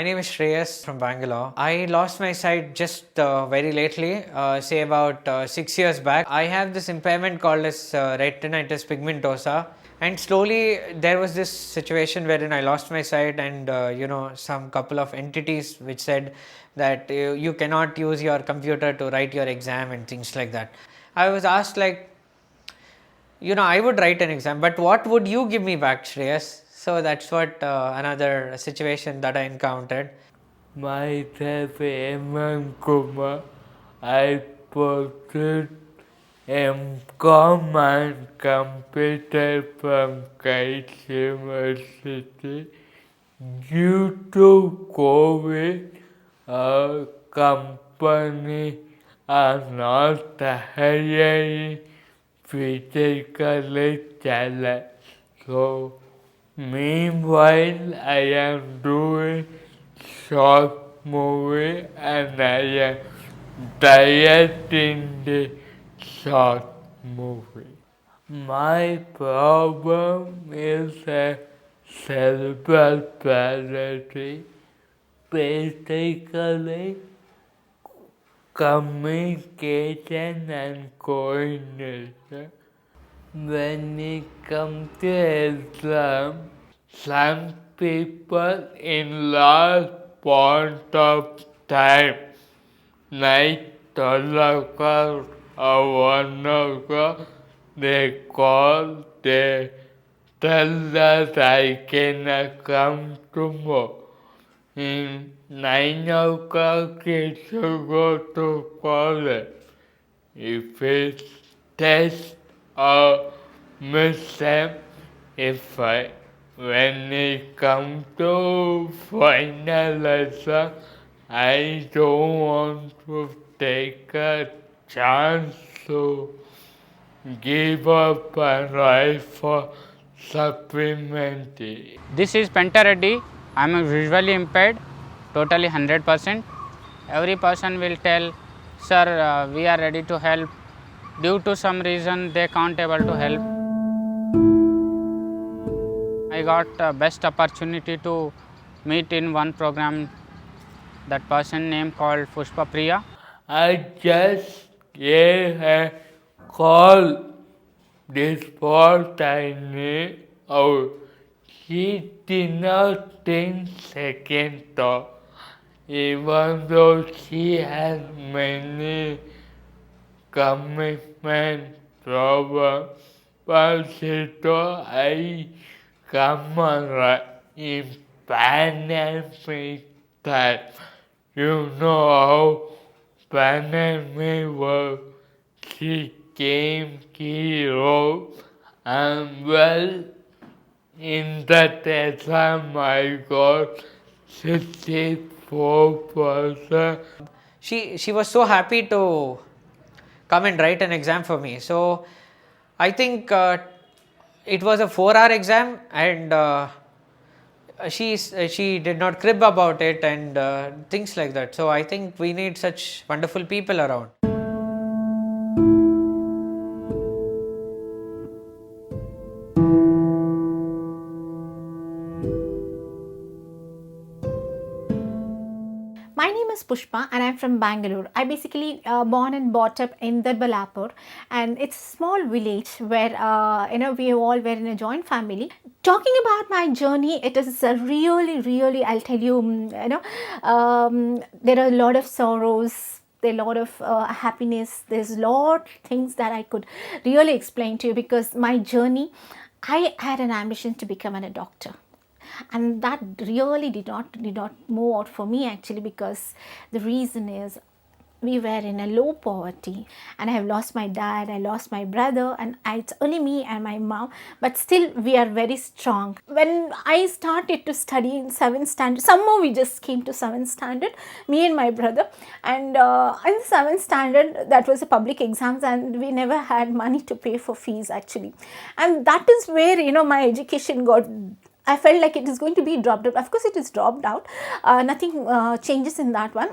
My name is Shreyas from Bangalore. I lost my sight just very lately, say about 6 years back. I have this impairment called as retinitis pigmentosa, and slowly there was this situation wherein I lost my sight, and some couple of entities which said that you cannot use your computer to write your exam and things like that. I was asked like, I would write an exam, but what would you give me back, Shreyas? So that's what another situation that I encountered. Myself, Eman Kumar, I pursued M.Com and Computer from KIT University. Due to COVID, our company are not hiring physically talent. So, meanwhile, I am doing short movie and I am directing the short movie. My problem is a cerebral palsy, basically communication and coordination. When it comes to exam, some people in last point of time, like 12 o'clock or 1 o'clock, they call, they tell that I cannot come tomorrow. In 9 o'clock, you should go to college. If it's test or midterm, if I, when it comes to final lesson, I don't want to take a chance to give up and write for supplementary. This is Penta Reddy. I am visually impaired, totally 100%. Every person will tell, sir, we are ready to help. Due to some reason, they can't able to help. I got best opportunity to meet in one program. That person name called Pushpa Priya. I just gave a call this what I need. Oh, she did not think second thought, even though she has many commitment problems. But she thought I come on right in pandemic time. You know how pandemic works. She came, she wrote, and well, in that exam I got 64%. She was so happy to come and write an exam for me. So I think it was a 4-hour exam, and she did not crib about it and things like that. So I think we need such wonderful people around. My name is Pushpa and I'm from Bangalore. I basically born and brought up in Dalbalapur, and it's a small village where we all were in a joint family. Talking about my journey, it is a really, I'll tell you, there are a lot of sorrows, there are a lot of happiness, there's a lot of things that I could really explain to you, because my journey, I had an ambition to become a doctor. And that really did not move out for me, actually, because the reason is we were in a low poverty, and I have lost my dad, I lost my brother, and it's only me and my mom, but still we are very strong. When I started to study in 7th standard, somehow we just came to 7th standard, me and my brother, and in the 7th standard, that was a public exams, and we never had money to pay for fees, actually. And that is where my education got, I felt like it is going to be dropped out. Of course, it is dropped out. Nothing changes in that one.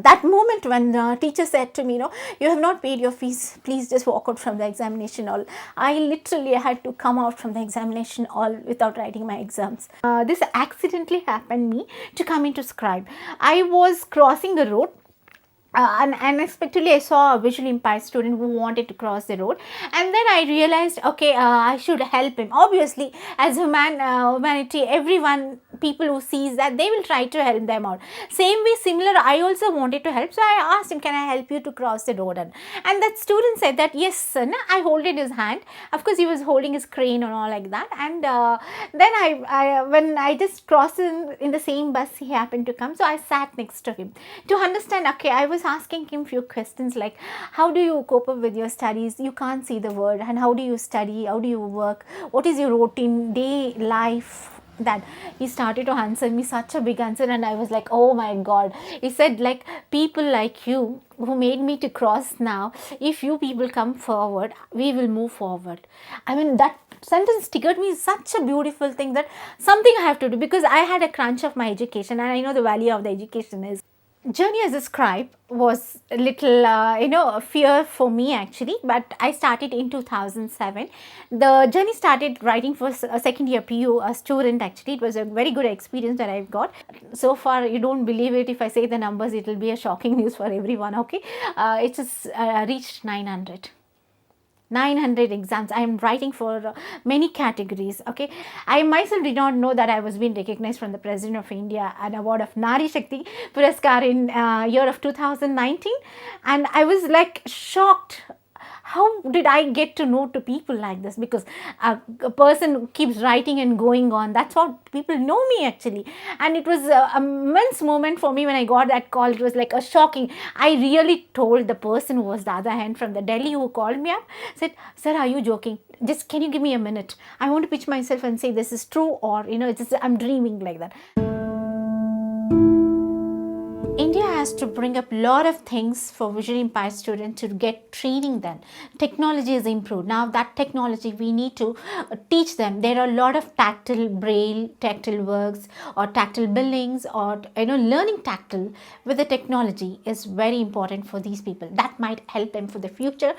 that moment when the teacher said to me, you have not paid your fees, please just walk out from the examination hall. I literally had to come out from the examination hall without writing my exams. This accidentally happened me to come into scribe. I was crossing the road, and unexpectedly I saw a visually impaired student who wanted to cross the road, and then I realized, okay, I should help him. Obviously, as humanity, everyone, people who sees that, they will try to help them out. Same way, similar, I also wanted to help, so I asked him, can I help you to cross the road? And that student said that, yes sir. I holded his hand. Of course, he was holding his crane and all like that, and then when I just crossed in the same bus, he happened to come, so I sat next to him to understand. Okay, I was asking him few questions like, how do you cope up with your studies? You can't see the word, and how do you study? How do you work? What is your routine, day life? That he started to answer me such a big answer, and I was like, oh my god. He said, like, people like you who made me to cross, now if you people come forward, we will move forward. I mean, that sentence triggered me such a beautiful thing, that something I have to do, because I had a crunch of my education, and I know the value of the education is. Journey as a scribe was a little, a fear for me actually, but I started in 2007. The journey started writing for a second year PU, a student actually. It was a very good experience that I've got. So far, you don't believe it if I say the numbers, it will be a shocking news for everyone, okay. It has reached 900 exams. I am writing for many categories, okay. I myself did not know that I was being recognized from the President of India, an award of Nari Shakti Puraskar in year of 2019, and I was like shocked. How did I get to know to people like this? Because a person keeps writing and going on. That's how people know me actually. And it was an immense moment for me when I got that call. It was like a shocking. I really told the person who was the other hand from the Delhi who called me up, said, sir, are you joking? Just can you give me a minute? I want to pitch myself and say this is true, or it's just, I'm dreaming like that. India has to bring up a lot of things for visually impaired students to get training them. Technology is improved. Now that technology we need to teach them. There are a lot of tactile braille, tactile works, or tactile buildings, or learning tactile with the technology is very important for these people. That might help them for the future,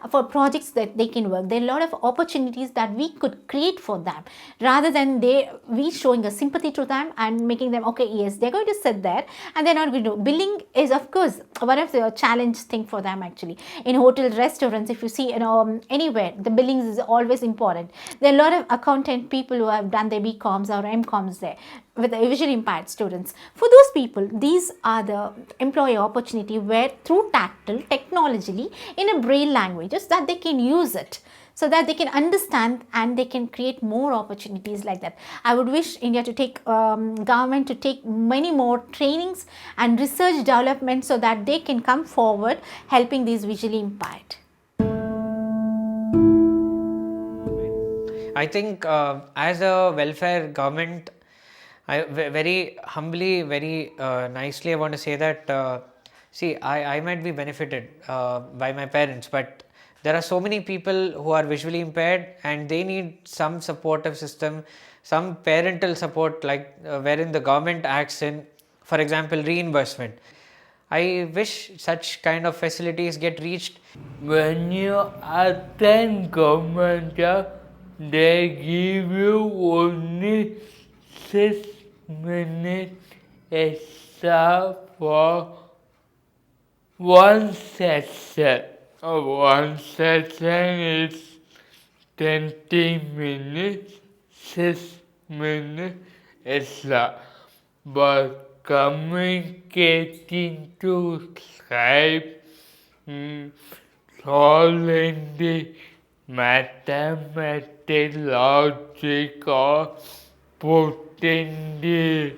for projects that they can work. There are a lot of opportunities that we could create for them, rather than we showing a sympathy to them and making them, okay, yes, they're going to sit there and they're not going to. Billing is of course one of the challenge thing for them actually. In hotel, restaurants, if you see anywhere, the billings is always important. There are a lot of accountant people who have done their BComs or MComs there with the visually impaired students. For those people, these are the employee opportunity where through tactile technologically in a braille languages that they can use it, so that they can understand and they can create more opportunities like that. I would wish India to take, government to take many more trainings and research development so that they can come forward helping these visually impaired. I think as a welfare government, I very humbly, very nicely, I want to say that, see, I might be benefited by my parents, but there are so many people who are visually impaired and they need some supportive system, some parental support, like wherein the government acts in, for example, reimbursement. I wish such kind of facilities get reached. When you attend government job, they give you only 6 minutes extra for one session. One session is 20 minutes, 6 minutes extra. But communicating to Skype, solving the mathematical logic or putting the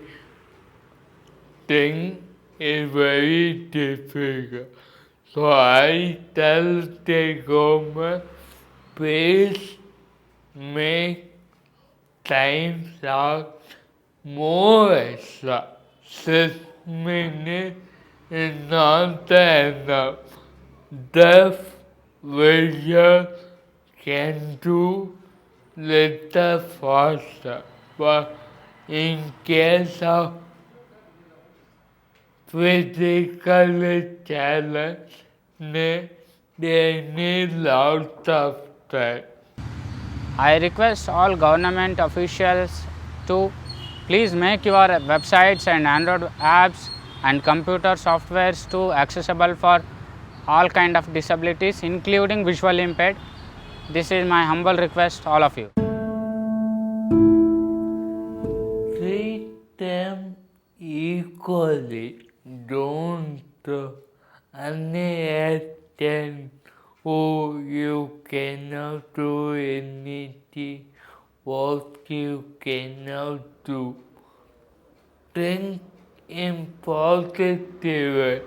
thing is very difficult. So I tell the government, please make time out more extra. 6 minutes is not enough. Deaf vision can do little faster, but in case of physical challenge, they need lots of time. I request all government officials to please make your websites and Android apps and computer softwares to accessible for all kind of disabilities, including visually impaired. This is my humble request, all of you. Treat them equally. Don't understand, oh, you cannot do anything, what you cannot do. Think in positive way.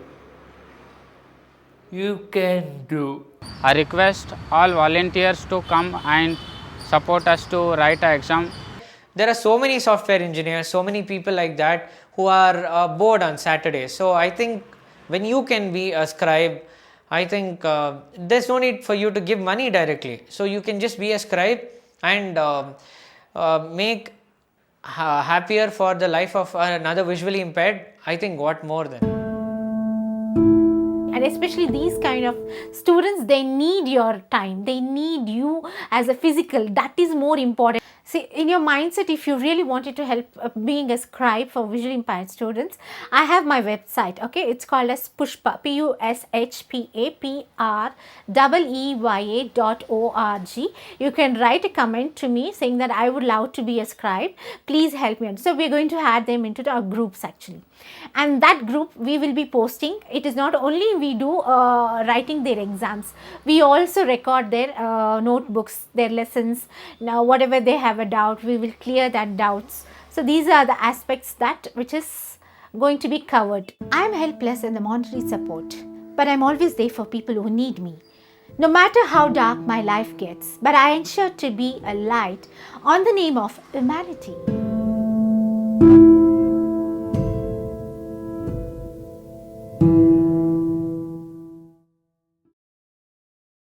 You can do. I request all volunteers to come and support us to write an exam. There are so many software engineers, so many people like that who are bored on Saturdays. So I think when you can be a scribe, I think there's no need for you to give money directly. So you can just be a scribe and make happier for the life of another visually impaired. I think what more than. And especially these kind of students, they need your time, they need you as a physical, that is more important. See, in your mindset, if you really wanted to help being a scribe for visually impaired students, I have my website, okay, it's called as Pushpa, pushpapeeya.org. You can write a comment to me saying that I would love to be a scribe, please help me out. So we're going to add them into our groups actually, and that group we will be posting. It is not only we do writing their exams, we also record their notebooks, their lessons. Now whatever they have a doubt, we will clear that doubts. So these are the aspects that which is going to be covered. I am helpless in the monetary support, but I am always there for people who need me. No matter how dark my life gets, but I ensure to be a light on the name of humanity.